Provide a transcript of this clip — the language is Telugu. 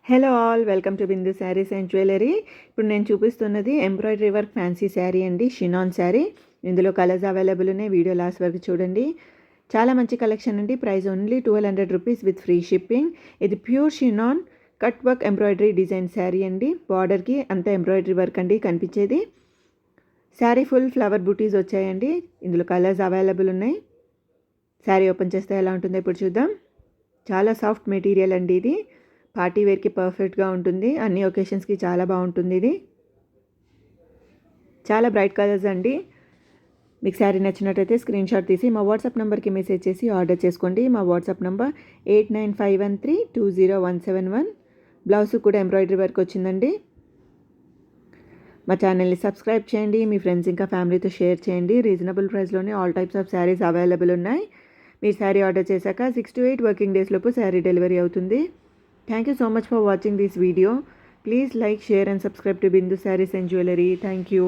Hello all, welcome to Bindu saris and jewellery. ఇప్పుడు నేను చూపిస్తున్నది ఎంబ్రాయిడరీ వర్క్ ఫ్యాన్సీ శారీ అండి, షినాన్ శారీ. ఇందులో కలర్స్ అవైలబుల్ ఉన్నాయి. వీడియో లాస్ట్ వరకు చూడండి. చాలా మంచి కలెక్షన్ అండి. Price only 1200 rupees with free shipping. ఇది pure chinon cut work embroidery design sari అండి. బార్డర్కి అంతా ఎంబ్రాయిడరీ వర్క్ అండి కనిపించేది. శారీ ఫుల్ ఫ్లవర్ బూటీస్ వచ్చాయండి. ఇందులో కలర్స్ అవైలబుల్ ఉన్నాయి. శారీ ఓపెన్ చేస్తే ఎలా ఉంటుందో ఇప్పుడు చూద్దాం. చాలా సాఫ్ట్ మెటీరియల్ అండి. ఇది పార్టీ వేర్కి పర్ఫెక్ట్గా ఉంటుంది. అన్ని ఒకేషన్స్కి చాలా బాగుంటుంది. ఇది చాలా బ్రైట్ కలర్స్ అండి. మీకు శారీ నచ్చినట్టయితే స్క్రీన్ షాట్ తీసి మా వాట్సాప్ నెంబర్కి మెసేజ్ చేసి ఆర్డర్ చేసుకోండి. మా వాట్సాప్ నెంబర్ 8951320171. బ్లౌజ్ కూడా ఎంబ్రాయిడరీ వర్క్ వచ్చిందండి. మా ఛానల్ని సబ్స్క్రైబ్ చేయండి. మీ ఫ్రెండ్స్ ఇంకా ఫ్యామిలీతో షేర్ చేయండి. రీజనబుల్ ప్రైస్లోనే all types of saris available ఉన్నాయి. మీరు శారీ ఆర్డర్ చేశాక 6 to 8 వర్కింగ్ డేస్ లోపు శారీ డెలివరీ అవుతుంది. Thank you so much for watching this video. Please like, share and subscribe to Bindu Sarees and Jewellery. Thank you.